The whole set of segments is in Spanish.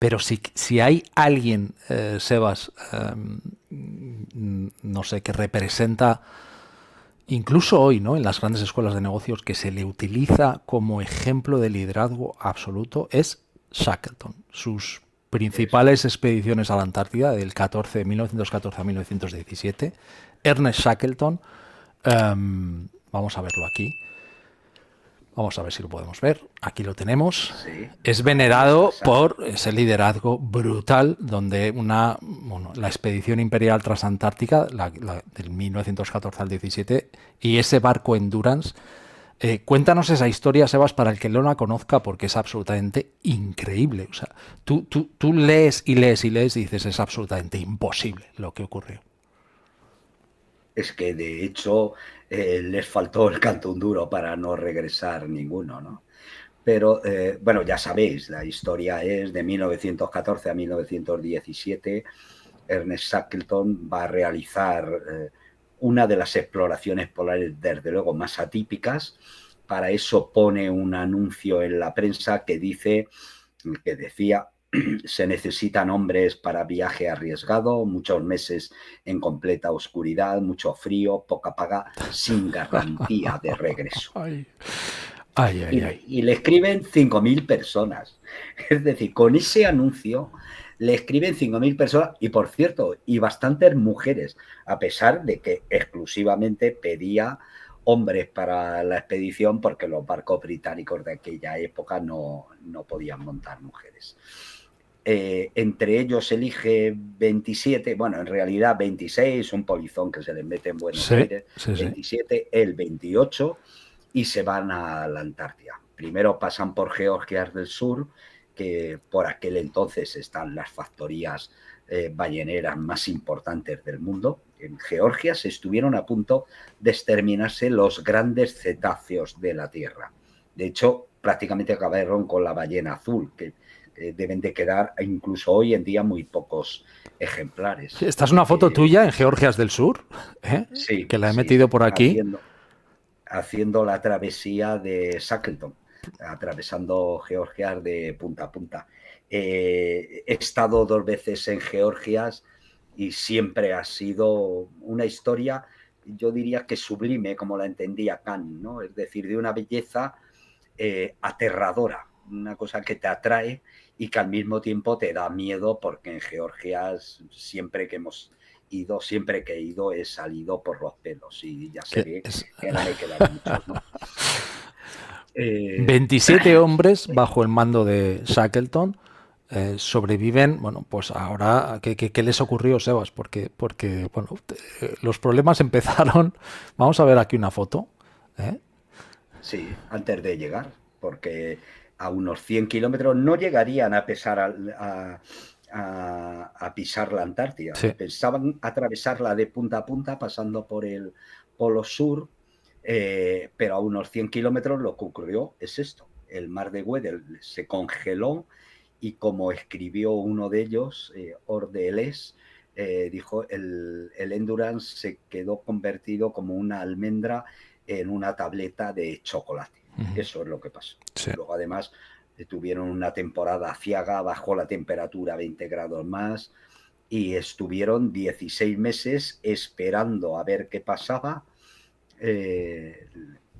Pero si hay alguien, Sebas, no sé, que representa, incluso hoy, ¿no? En las grandes escuelas de negocios, que se le utiliza como ejemplo de liderazgo absoluto, es Shackleton. Sus Eso principales es. expediciones a la Antártida, de 1914 a 1917, Ernest Shackleton, vamos a verlo aquí. Vamos a ver si lo podemos ver. Aquí lo tenemos. Sí, Es ahí está venerado por Shackleton. ese liderazgo brutal donde la expedición imperial transantártica, del 1914 al 17, y ese barco Endurance. Cuéntanos esa historia, Sebas, para el que no la conozca, porque es absolutamente increíble. O sea, tú lees y lees y lees y dices, es absolutamente imposible lo que ocurrió. Es que de hecho les faltó el canto un duro para no regresar ninguno, ¿no? Pero bueno, ya sabéis, la historia es de 1914 a 1917. Ernest Shackleton va a realizar una de las exploraciones polares, desde luego, más atípicas. Para eso pone un anuncio en la prensa que decía: se necesitan hombres para viaje arriesgado, muchos meses en completa oscuridad, mucho frío, poca paga, sin garantía de regreso. Ay, ay, Y ay, le, ay. y le escriben 5.000 personas. Es decir, con ese anuncio le escriben 5.000 personas y, por cierto, y bastantes mujeres, a pesar de que exclusivamente pedía hombres para la expedición porque los barcos británicos de aquella época no podían montar mujeres. Entre ellos elige 27, bueno, en realidad 26, un polizón que se les mete en Buenos Sí, Aires, sí, sí. 27, el 28, y se van a la Antártida. Primero pasan por Georgias del Sur, que por aquel entonces están las factorías balleneras más importantes del mundo. En Georgia se estuvieron a punto de exterminarse los grandes cetáceos de la Tierra. De hecho, prácticamente acabaron con la ballena azul, que deben de quedar incluso hoy en día muy pocos Sí, ejemplares. esta es una foto tuya en Georgias del Sur, ¿eh? Sí, Que la he sí, metido por aquí. haciendo la travesía de Shackleton, atravesando Georgia de punta a punta. He estado 2 veces en Georgias y siempre ha sido una historia, yo diría que sublime, como la entendía Kant, ¿no? Es decir, de una belleza aterradora, una cosa que te atrae y que al mismo tiempo te da miedo, porque en Georgia siempre que he ido he salido por los pelos y ya se Que ve es que no me quedan muchos, ¿no? Eh, 27 hombres bajo el mando de Shackleton sobreviven. Bueno, pues ahora, ¿qué les ocurrió, Sebas? Porque bueno, los problemas empezaron. Vamos a ver aquí una foto. ¿Eh? sí, antes de llegar, porque a unos 100 kilómetros no llegarían a pisar la Antártida. Sí. Pensaban atravesarla de punta a punta pasando por el Polo Sur, pero a unos 100 kilómetros lo que ocurrió es esto. El mar de Weddell se congeló y, como escribió uno de ellos, Ordeles, dijo, el Endurance se quedó convertido como una almendra en una tableta de chocolate. Ujú. Eso es lo que pasó. Sí. Luego, además, tuvieron una temporada aciaga, bajó la temperatura a 20 grados más y estuvieron 16 meses esperando a ver qué pasaba. Eh,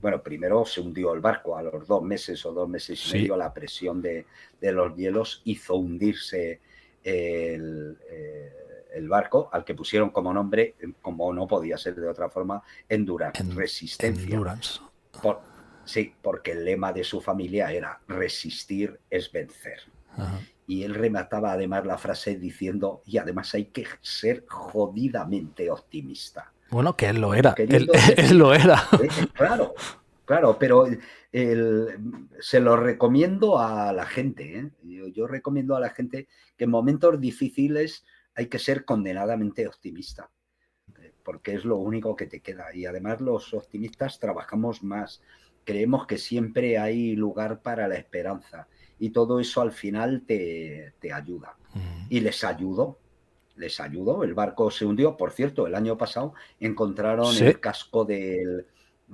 bueno, primero se hundió el barco. A los 2 meses o 2 meses y Sí. medio, la presión de los hielos hizo hundirse el barco, al que pusieron como nombre, como no podía ser de otra forma, Endurance, En, resistencia. Endurance. Por, sí, porque el lema de su familia era resistir es vencer. Ajá. Y él remataba además la frase diciendo, y además hay que ser jodidamente optimista, Bueno, que él lo como era. Él, queriendo él decir, lo era. claro, claro, pero se lo recomiendo a la gente. Yo recomiendo a la gente que en momentos difíciles hay que ser condenadamente optimista, porque es lo único que te queda. Y además los optimistas trabajamos más, creemos que siempre hay lugar para la esperanza y todo eso al final te ayuda. Y les ayudó, el barco se hundió. Por cierto, el año pasado encontraron el Sí. casco del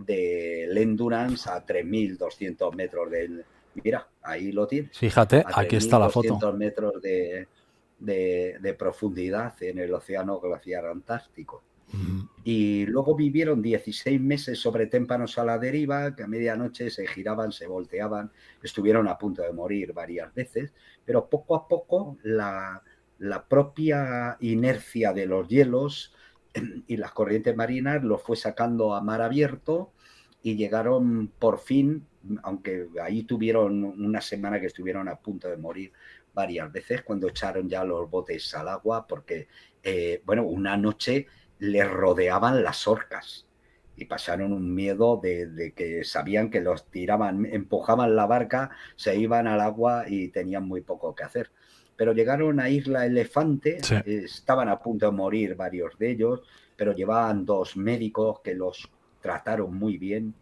Endurance a 3.200 metros Mira, ahí lo tienes, Fíjate, a aquí está la foto. 3.200 metros de profundidad en el océano glaciar antártico. Y luego vivieron 16 meses sobre témpanos a la deriva, que a medianoche se giraban, se volteaban, estuvieron a punto de morir varias veces, pero poco a poco la propia inercia de los hielos y las corrientes marinas los fue sacando a mar abierto y llegaron por fin, aunque ahí tuvieron una semana que estuvieron a punto de morir varias veces, cuando echaron ya los botes al agua, porque, bueno, una noche les rodeaban las orcas y pasaron un miedo de que sabían que los tiraban, empujaban la barca, se iban al agua y tenían muy poco que hacer. Pero llegaron a Isla Elefante, Sí. estaban a punto de morir varios de ellos, pero llevaban 2 médicos que los trataron muy bien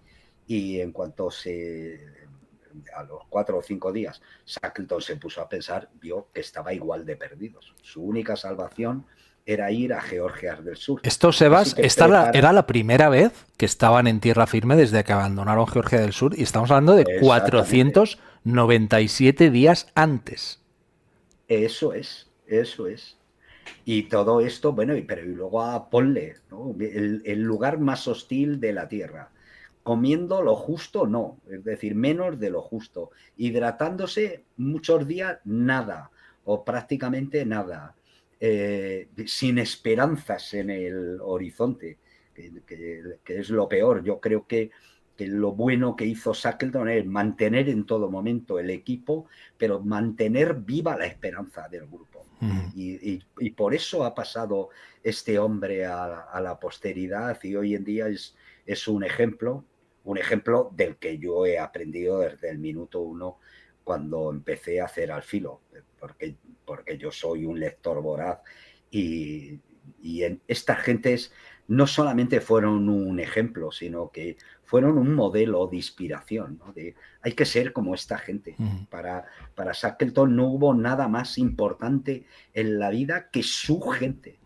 y en cuanto a los 4 o 5 días, Shackleton se puso a pensar, vio que estaba igual de perdidos. Su única salvación era ir a Georgias del Sur. Esto, Sebas, era la primera vez que estaban en tierra firme desde que abandonaron Georgia del Sur y estamos hablando de 497 días antes. Eso es. Y todo esto, bueno, pero y luego ponle, ¿no? El lugar más hostil de la Tierra. Comiendo lo justo, no, es decir, menos de lo justo. Hidratándose muchos días, nada, o prácticamente nada. Sin esperanzas en el horizonte, que es lo peor. Yo creo que lo bueno que hizo Shackleton es mantener en todo momento el equipo, pero mantener viva la esperanza del grupo. Y por eso ha pasado este hombre a la posteridad y hoy en día es un ejemplo del que yo he aprendido desde el minuto 1 cuando empecé a hacer al filo, porque yo soy un lector voraz y estas gentes no solamente fueron un ejemplo, sino que fueron un modelo de inspiración, ¿no? Hay que ser como esta gente. Para Shackleton no hubo nada más importante en la vida que su gente.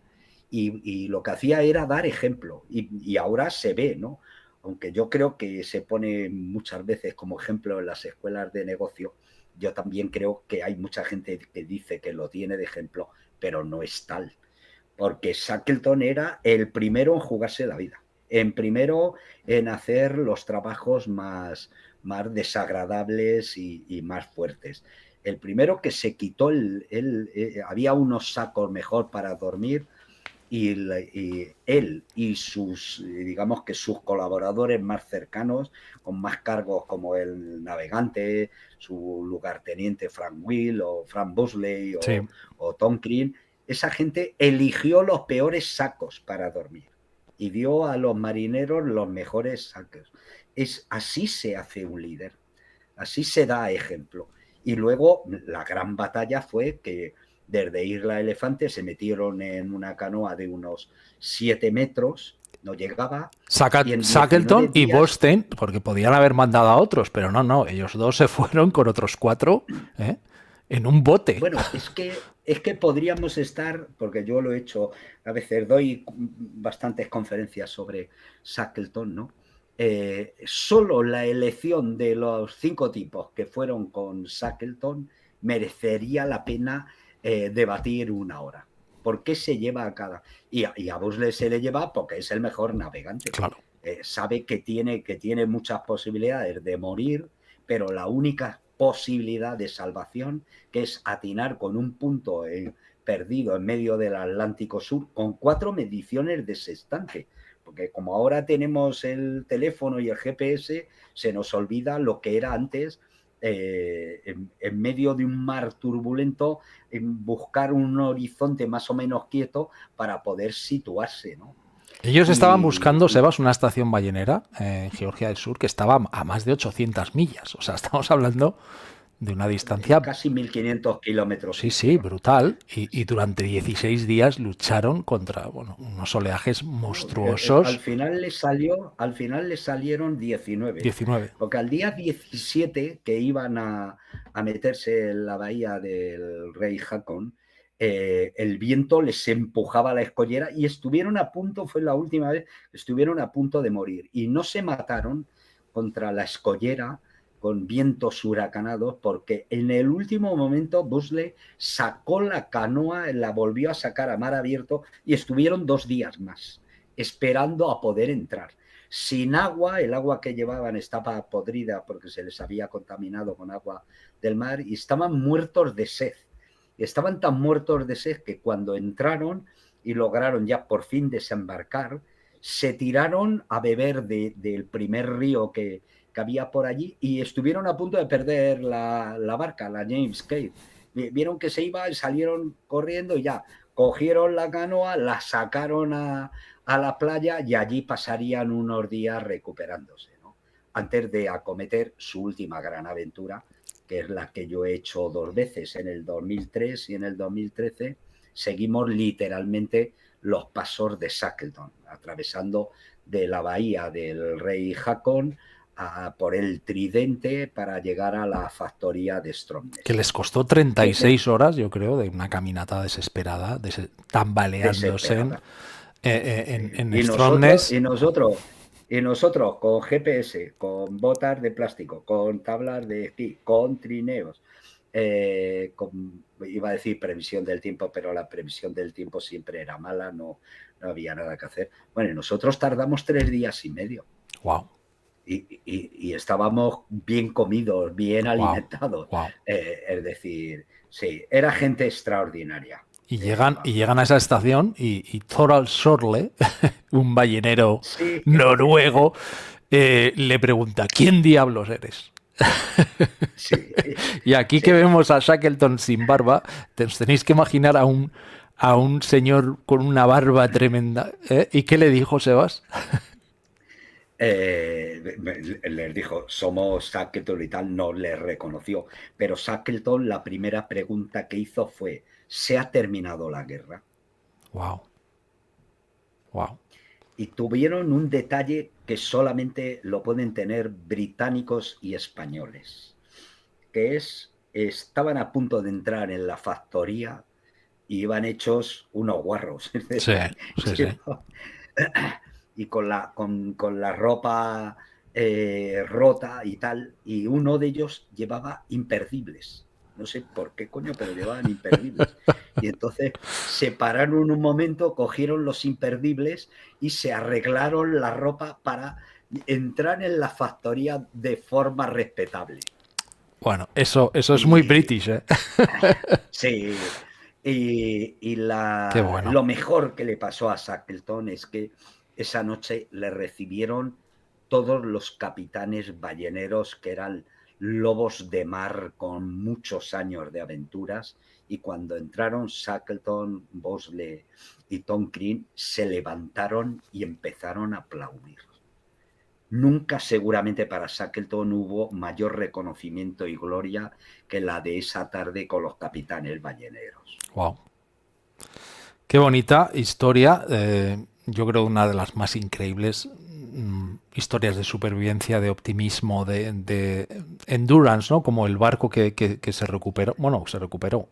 Y lo que hacía era dar ejemplo. Y ahora se ve, ¿no? Aunque yo creo que se pone muchas veces como ejemplo en las escuelas de negocio, yo también creo que hay mucha gente que dice que lo tiene de ejemplo, pero no es tal. Porque Shackleton era el primero en jugarse la vida, el primero en hacer los trabajos más desagradables y más fuertes. El primero que se quitó, había unos sacos mejor para dormir y él y sus, digamos que sus colaboradores más cercanos, con más cargos como el navegante, su lugarteniente Frank Will o Frank Bosley o Tom Crean, esa gente eligió los peores sacos para dormir y dio a los marineros los mejores sacos. Así se hace un líder, así se da ejemplo. Y luego la gran batalla fue que desde Isla Elefante se metieron en una canoa de unos 7 metros, no llegaba. Shackleton y Boorstin, porque podían haber mandado a otros, pero no, ellos dos se fueron con otros 4 en un bote. Bueno, es que podríamos estar, porque yo lo he hecho, a veces doy bastantes conferencias sobre Shackleton, ¿no? Solo la elección de los 5 tipos que fueron con Shackleton merecería la pena debatir 1 hora. ¿Por qué se lleva a cada? Y a Bosley se le lleva porque es el mejor navegante. Claro. Sabe que tiene muchas posibilidades de morir, pero la única posibilidad de salvación, que es atinar con un punto perdido en medio del Atlántico Sur, con 4 mediciones de sextante. Porque como ahora tenemos el teléfono y el GPS, se nos olvida lo que era antes, en medio de un mar turbulento, en buscar un horizonte más o menos quieto para poder situarse, ¿no? Ellos estaban buscando, Sebas, una estación ballenera en Georgia del Sur que estaba a más de 800 millas. O sea, estamos hablando de una distancia... Casi 1.500 kilómetros. Sí, brutal. Y durante 16 días lucharon contra unos oleajes monstruosos. Al final les salieron 19. Porque al día 17 que iban a meterse en la bahía del Rey Haakon, el viento les empujaba la escollera y estuvieron a punto, fue la última vez, estuvieron a punto de morir. Y no se mataron contra la escollera con vientos huracanados, porque en el último momento Bosley sacó la canoa, la volvió a sacar a mar abierto y estuvieron 2 días más esperando a poder entrar. Sin agua, el agua que llevaban estaba podrida porque se les había contaminado con agua del mar y estaban muertos de sed. Estaban tan muertos de sed que cuando entraron y lograron ya por fin desembarcar, se tiraron a beber del primer río que había por allí y estuvieron a punto de perder la barca, la James Caird. Vieron que se iba y salieron corriendo y ya cogieron la canoa, la sacaron a la playa y allí pasarían unos días recuperándose, ¿no? Antes de acometer su última gran aventura, que es la que yo he hecho 2 veces, en el 2003 y en el 2013, seguimos literalmente los pasos de Shackleton, atravesando de la bahía del Rey Haakon por el Tridente para llegar a la factoría de Stromness. Que les costó 36 horas, yo creo, de una caminata desesperada, tambaleándose en Stromness. Y nosotros con GPS, con botas de plástico, con tablas de esquí, con trineos, iba a decir previsión del tiempo, pero la previsión del tiempo siempre era mala, no había nada que hacer. Bueno, nosotros tardamos 3 días y medio. Wow. Y estábamos bien comidos, bien alimentados. Wow. Es decir, sí, era gente extraordinaria. Y llegan a esa estación y Thorald Sorle, un ballenero noruego, le pregunta: ¿quién diablos eres? Sí. Y aquí que vemos a Shackleton sin barba, tenéis que imaginar a un señor con una barba tremenda. ¿Y qué le dijo Sebas? Les dijo: somos Shackleton y tal, no les reconoció. Pero Shackleton, la primera pregunta que hizo fue: ¿se ha terminado la guerra? Wow. Y tuvieron un detalle que solamente lo pueden tener británicos y españoles, que estaban a punto de entrar en la factoría y iban hechos unos guarros. Sí. Y con la ropa rota y tal, y uno de ellos llevaba imperdibles. No sé por qué coño, pero llevaban imperdibles. Y entonces se pararon un momento, cogieron los imperdibles y se arreglaron la ropa para entrar en la factoría de forma respetable. Bueno, eso es muy british, ¿eh? Sí. Y Qué bueno. Lo mejor que le pasó a Shackleton es que esa noche le recibieron todos los capitanes balleneros que eran lobos de mar con muchos años de aventuras, y cuando entraron Shackleton, Bosley y Tom Crean se levantaron y empezaron a aplaudir. Nunca seguramente para Shackleton hubo mayor reconocimiento y gloria que la de esa tarde con los capitanes balleneros. Wow. Qué bonita historia. Yo creo una de las más increíbles historias de supervivencia, de optimismo, de endurance, ¿no? Como el barco que se recuperó. Bueno, se recuperó.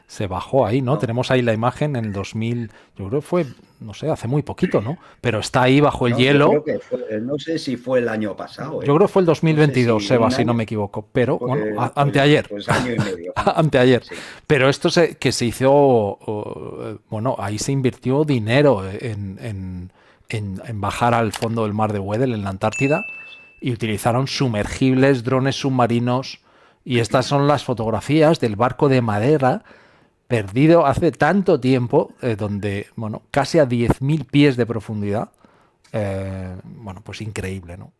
Se bajó ahí, ¿no? Tenemos ahí la imagen en el 2000. Yo creo que fue, no sé, hace muy poquito, ¿no? Pero está ahí bajo el hielo. Yo creo que fue, no sé si fue el año pasado. Yo creo que fue el 2022, no sé Seba, si no me equivoco. Pero, bueno, anteayer. Pues año y medio. Anteayer. Sí. Pero esto que se hizo, bueno, ahí se invirtió dinero en bajar al fondo del mar de Weddell, en la Antártida, y utilizaron sumergibles, drones submarinos, y estas son las fotografías del barco de madera perdido hace tanto tiempo, donde, bueno, casi a 10.000 pies de profundidad. Bueno, pues increíble, ¿no?